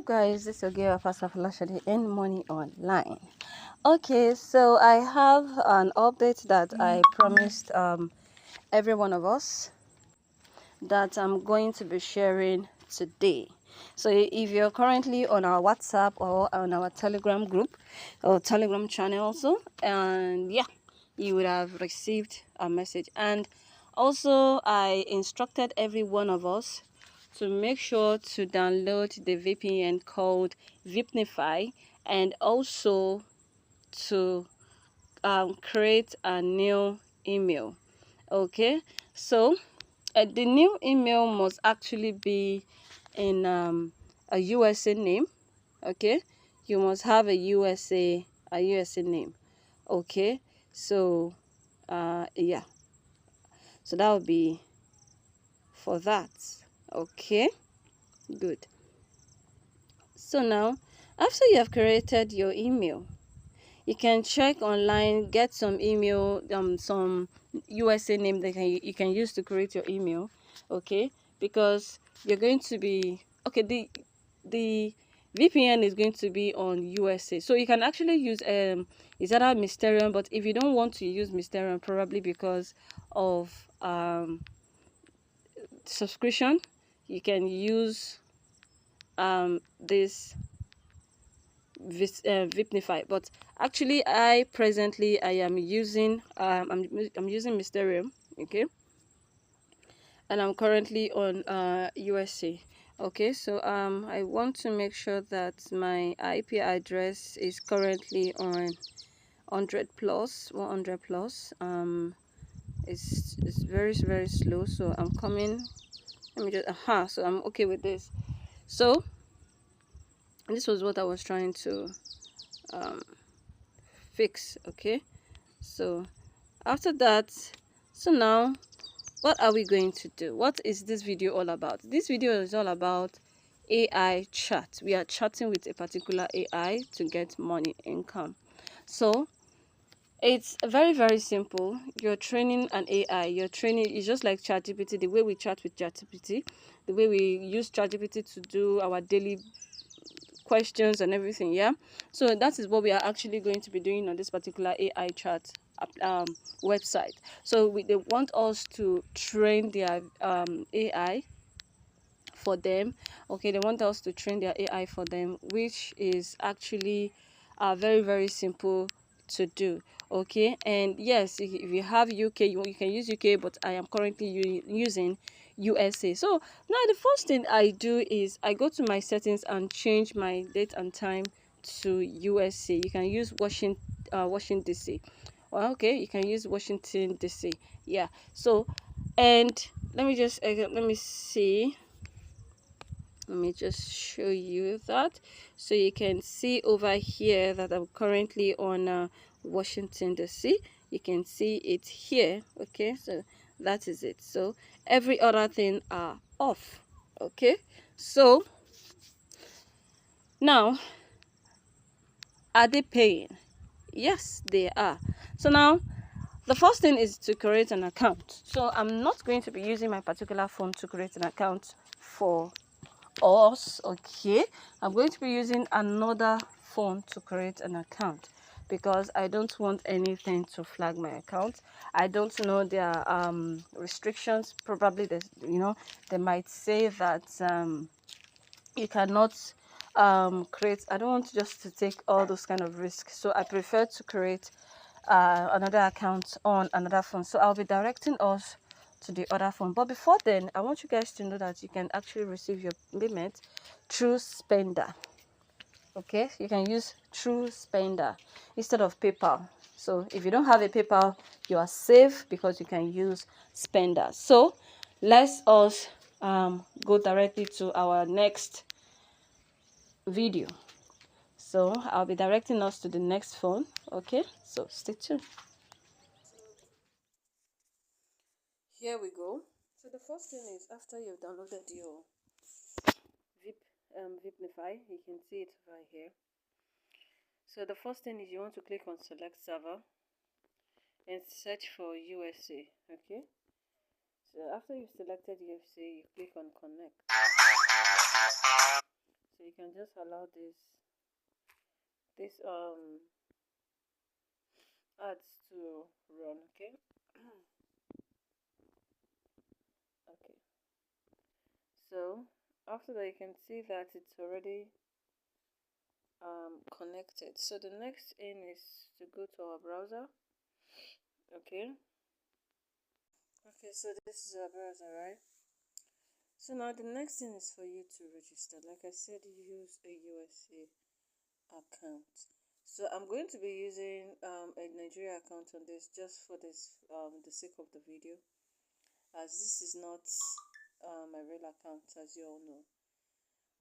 up, guys? This is your girl Pastor Flashady and Money Online. Okay, so I have an update that I promised every one of us that I'm going to be sharing today. So if you're currently on our WhatsApp or on our Telegram group or Telegram channel also, and yeah, you would have received a message. And also I instructed every one of us to make sure to download the VPN called Vipnify, and also to create a new email. Okay, so the new email must actually be in a USA name. Okay, you must have a USA name. Okay, so yeah, so that would be for that. Okay, good. So now, after you have created your email, you can check online, get some email, some USA name that you can use to create your email. Okay, because you're going to be the VPN is going to be on USA, so you can actually use is that Mysterium. But if you don't want to use Mysterium, probably because of subscription, you can use this Vipnify. But actually, I am using I'm using Mysterium. Okay, and I'm currently on USA. Okay, so I want to make sure that my IP address is currently on 100 plus 100 plus. It's very slow, so I'm coming. Let me just so I'm okay with this. So this was what I was trying to um, fix. Okay, so after that, so now what are we going to do? What is this video all about? This video is all about AI chat. We are chatting with a particular AI to get money income. So it's very simple. You're training an AI. You're training, it's just like ChatGPT. The way we chat with ChatGPT, the way we use ChatGPT to do our daily questions and everything. Yeah, so that is what we are actually going to be doing on this particular AI chat website. So they want us to train their AI for them. Okay, they want us to train their AI for them, which is actually very simple to do. Okay, and yes, if you have UK, you can use UK, but I am currently using USA. So now the first thing I do is I go to my settings and change my date and time to USA. You can use Washington DC. Well, okay, you can use Washington DC. Yeah, so and let me just let me see, let me just show you that, so you can see over here that I'm currently on Washington DC. You can see it here. Okay, so that is it. So every other thing are off. Okay, so now, are they paying? Yes, they are. So now the first thing is to create an account. So I'm not going to be using my particular phone to create an account for us. Okay, I'm going to be using another phone to create an account because I don't want anything to flag my account. I don't know their restrictions. Probably they might say that you cannot create. I don't want just to take all those kind of risks, so I prefer to create another account on another phone. So I'll be directing us to the other phone. But before then, I want you guys to know that you can actually receive your payment through Spender. Okay, you can use True Spender instead of PayPal. So if you don't have a PayPal, you are safe because you can use Spender. So let's us go directly to our next video. So I'll be directing us to the next phone. Okay, so stay tuned. Here we go. So the first thing is, after you've downloaded your Vip Vipnify, you can see it right here. So the first thing is you want to click on select server and search for USA. Okay, so after you've selected USA, you click on connect. So you can just allow this ads to run. Okay. Okay, so after that you can see that it's already connected. So the next thing is to go to our browser. Okay. Okay, so this is our browser, right? So now the next thing is for you to register. Like I said, you use a USA account. So I'm going to be using a Nigeria account on this, just for this the sake of the video, as this is not my real account, as you all know.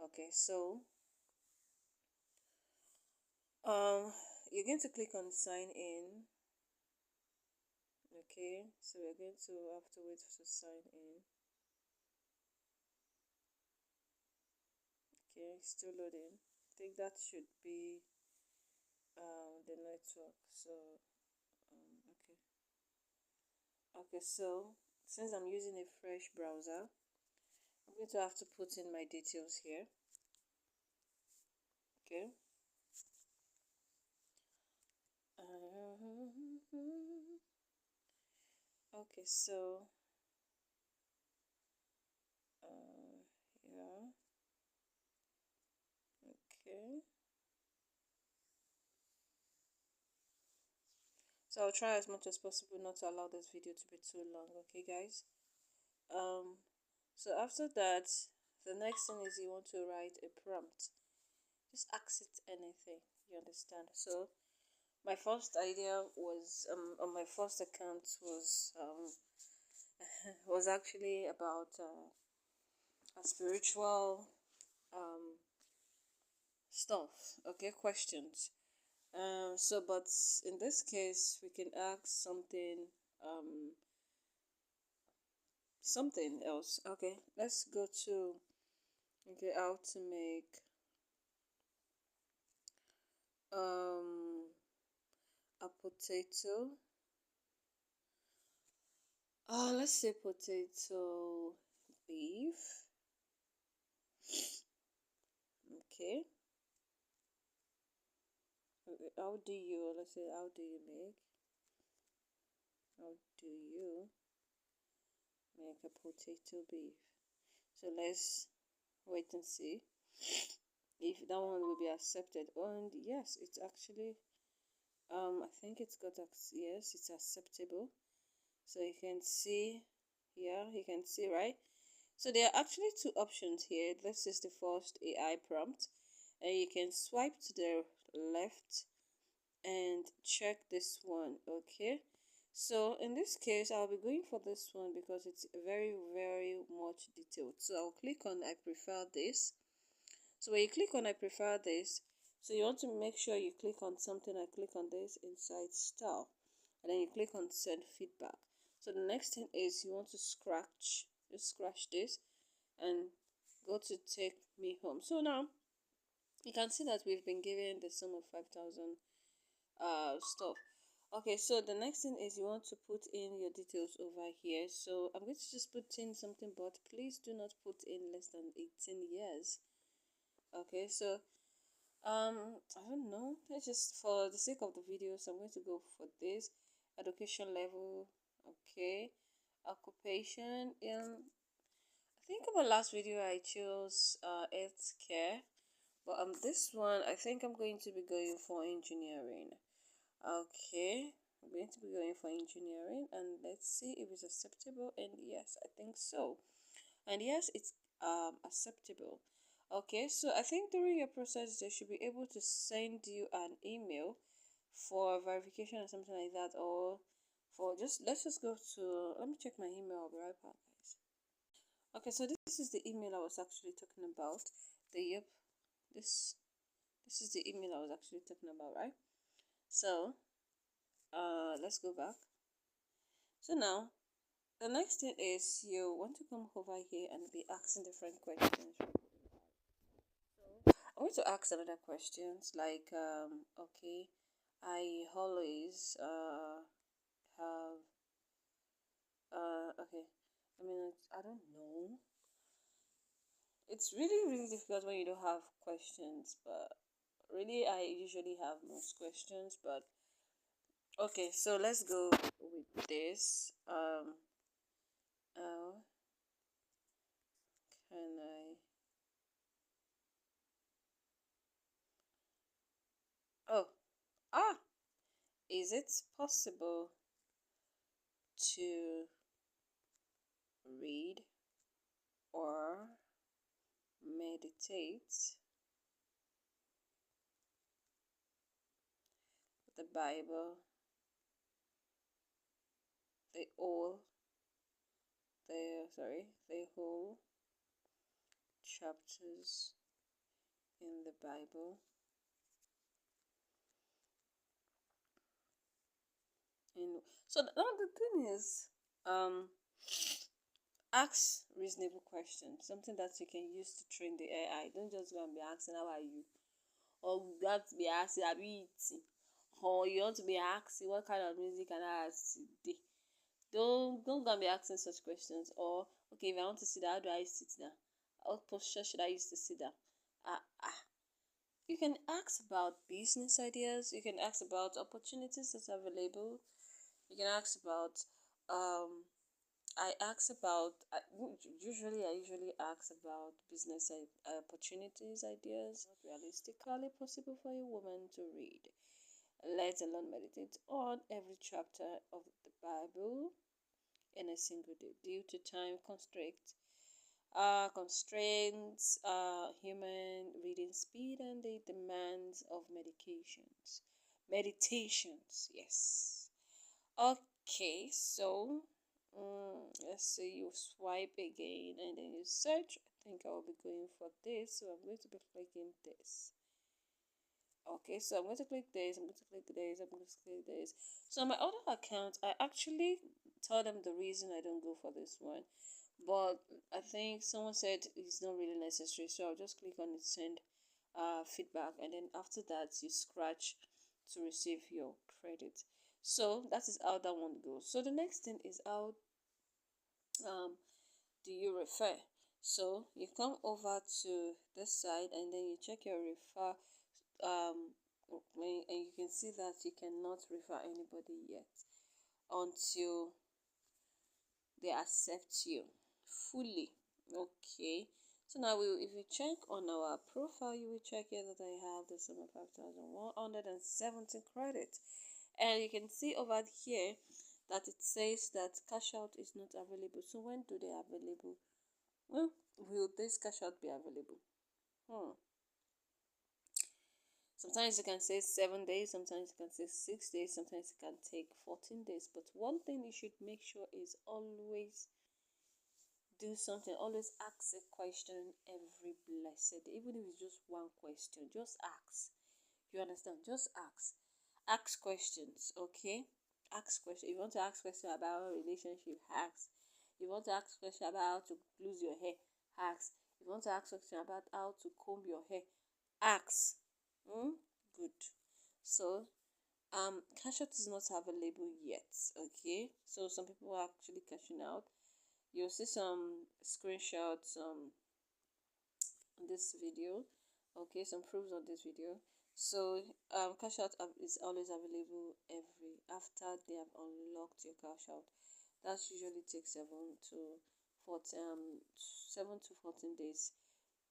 Okay, so you're going to click on sign in. Okay, so we're going to have to wait to sign in. Okay, still loading. I think that should be the network. So okay. Okay, so since I'm using a fresh browser, I'm going to have to put in my details here. Okay. Okay, so yeah. Okay. So I'll try as much as possible not to allow this video to be too long. Okay, guys. Um. So after that, the next thing is you want to write a prompt. Just ask it anything. You understand? So my first idea was on my first account was actually about a spiritual um stuff. Okay, questions. So but in this case we can ask something else. Okay, let's go to, okay, how to make um a potato. Let's say potato beef. Okay. How do you, let's say, how do you make, how do you make a potato beef? So let's wait and see if that one will be accepted. And yes, it's actually I think it's got yes, it's acceptable. So you can see, yeah, you can see, right? So there are actually two options here. This is the first AI prompt, and you can swipe to the left and check this one. Okay, so in this case I'll be going for this one because it's very much detailed. So I'll click on I prefer this. So when you click on I prefer this, so you want to make sure you click on something. I click on this inside style, and then you click on send feedback. So the next thing is you want to just scratch this and go to take me home. So now you can see that we've been given the sum of 5,000 stuff. Okay, so the next thing is you want to put in your details over here. So I'm going to just put in something, but please do not put in less than 18 years. Okay, so I don't know, let's just, for the sake of the video, so I'm going to go for this education level. Okay, occupation. I think on my last video I chose health care, but this one I think I'm going to be going for engineering. Okay, I'm going to be going for engineering, and let's see if it's acceptable. And yes, I think so. And yes, it's acceptable. Okay, so I think during your process they should be able to send you an email for verification or something like that, or for just, let's just go to, let me check my email. I'll be right back, guys. Okay, so this is the email I was actually talking about. The yep, this is the email I was actually talking about, right? So let's go back. So now the next thing is you want to come over here and be asking different questions. I want to ask another questions like okay, I always have okay, I mean, I don't know. It's really difficult when you don't have questions, but really I usually have most questions. But okay, so let's go with this. How can I? Oh, ah, is it possible to read or meditate the Bible, the whole, the whole chapters in the Bible? And so now the thing is, um, ask reasonable questions, something that you can use to train the AI. Don't just go and be asking how are you, or you have to be asking have you eaten, or you want to be asking what kind of music can I ask today. Don't go and be asking such questions. Or okay, if I want to sit down, how do I sit down? What posture should I use to sit down? Ah, you can ask about business ideas. You can ask about opportunities that's available. You can ask about um I usually ask about business opportunities, ideas. Not realistically possible for a woman to read, let alone meditate on every chapter of the Bible in a single day due to time constraints, human reading speed, and the demands of meditations. Yes. Okay, so let's say you swipe again and then you search. I think I'll be going for this, so I'm going to be clicking this. Okay, so I'm going to click this, I'm going to click this, I'm going to click this. So on my other account, I actually told them the reason I don't go for this one, but I think someone said it's not really necessary, so I'll just click on it, send feedback, and then after that you scratch to receive your credit. So that is how that one goes. So the next thing is how um do you refer. So you come over to this side and then you check your refer and you can see that you cannot refer anybody yet until they accept you fully. Okay, so now if you check on our profile, you will check here that I have the sum of 5,170 credit, and you can see over here that it says that cash out is not available. So when do they available? Well, will this cash out be available? Sometimes you can say 7 days, sometimes you can say 6 days, sometimes it can take 14 days. But one thing you should make sure is always do something, always ask a question every blessed day. Even if it's just one question, just ask. You understand? Just ask. Ask questions, okay? Ask questions. If you want to ask questions about a relationship, ask. If you want to ask questions about how to lose your hair, ask. If you want to ask questions about how to comb your hair, ask. Good. So cash out is not available yet. Okay, so some people are actually cashing out. You'll see some screenshots on this video. Okay, some proofs on this video. So cash out is always available every after they have unlocked your cash out. That usually takes 7 to 14 days.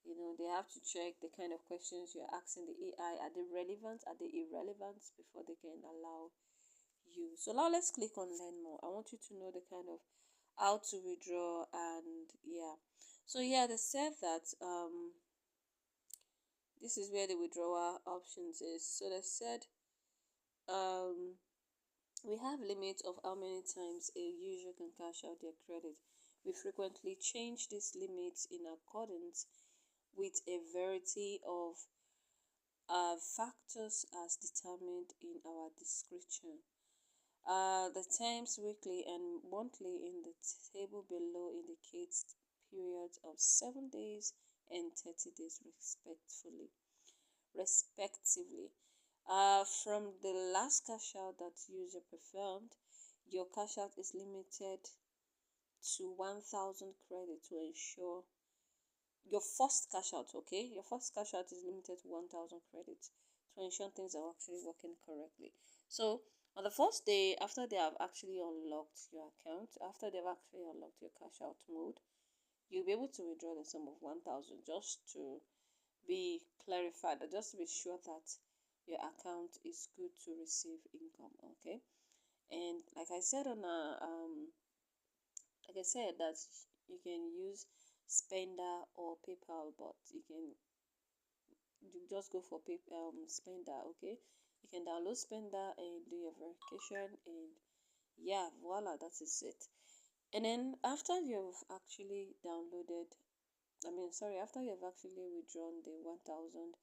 You know, they have to check the kind of questions you're asking the AI. Are they relevant? Are they irrelevant before they can allow you? So now let's click on learn more. I want you to know the kind of how to withdraw, and yeah. So yeah, they said that this is where the withdrawal options is. So they said um we have limits of how many times a user can cash out their credit. We frequently change these limits in accordance with a variety of factors as determined in our description. The times weekly and monthly in the table below indicates periods of 7 days and 30 days respectively. From the last cash out that user performed, your cash out is limited to 1,000 credit to ensure your first cash out, okay? Your first cash out is limited to 1,000 credits to ensure things are actually working correctly. So on the first day, after they have actually unlocked your account, after they've actually unlocked your cash out mode, you'll be able to withdraw the sum of 1,000 just to be clarified, or just to be sure that your account is good to receive income, okay? And like I said that you can use Spender or PayPal, but you just go for Spender, okay? You can download Spender and do your verification, and yeah, voila, that is it. And then after you've actually downloaded, after you've actually withdrawn the 1,000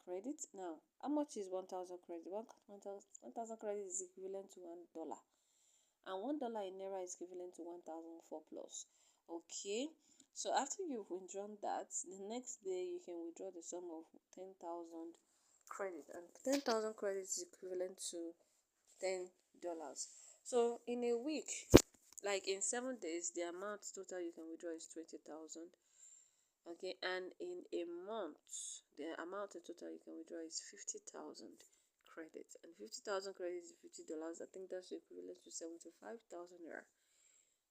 credits. Now, how much is 1,000 credit? 1,000 credit is equivalent to $1, and $1 in naira is equivalent to 1,004 plus. Okay, so after you've withdrawn that, the next day you can withdraw the sum of 10,000 credit, and 10,000 credits is equivalent to $10. So in a week, like in 7 days, the amount total you can withdraw is 20,000. Okay, and in a month, the amount in total you can withdraw is 50,000 credits, and 50,000 credits is $50. I think that's equivalent to 75,000 naira.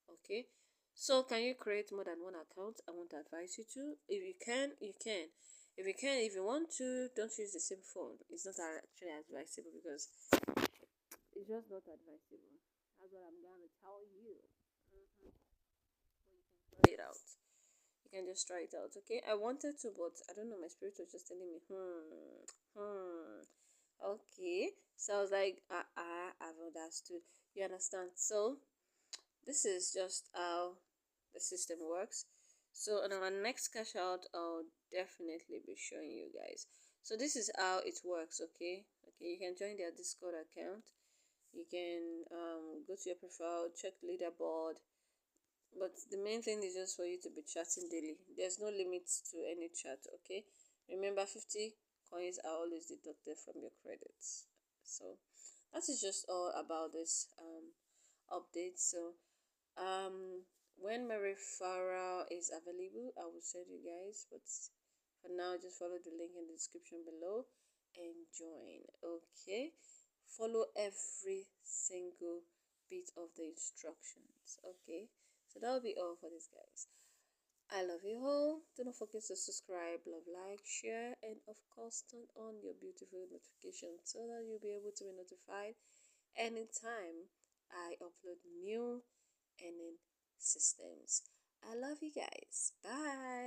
Okay, so can you create more than one account? I want to advise you to. If you can, you can. If you want to, don't use the same phone. It's not actually advisable, because it's just not advisable. That's what I'm gonna tell you. But you can try it out. You can just try it out, okay? I wanted to, but I don't know, my spirit was just telling me, okay. So I was like, I've understood. You understand? So this is just how the system works. So on our next cash out, I'll definitely be showing you guys. So this is how it works, okay? Okay, you can join their Discord account. You can go to your profile, check leaderboard, but the main thing is just for you to be chatting daily. There's no limit to any chat, okay? Remember, 50 coins are always deducted from your credits. So that is just all about this update. So um when my referral is available, I will send you guys, but for now, just follow the link in the description below and join, okay? Follow every single bit of the instructions, okay? So that'll be all for this, guys. I love you all. Do not forget to subscribe, love, like, share, and of course turn on your beautiful notifications so that you'll be able to be notified anytime I upload new earning systems. I love you guys. Bye.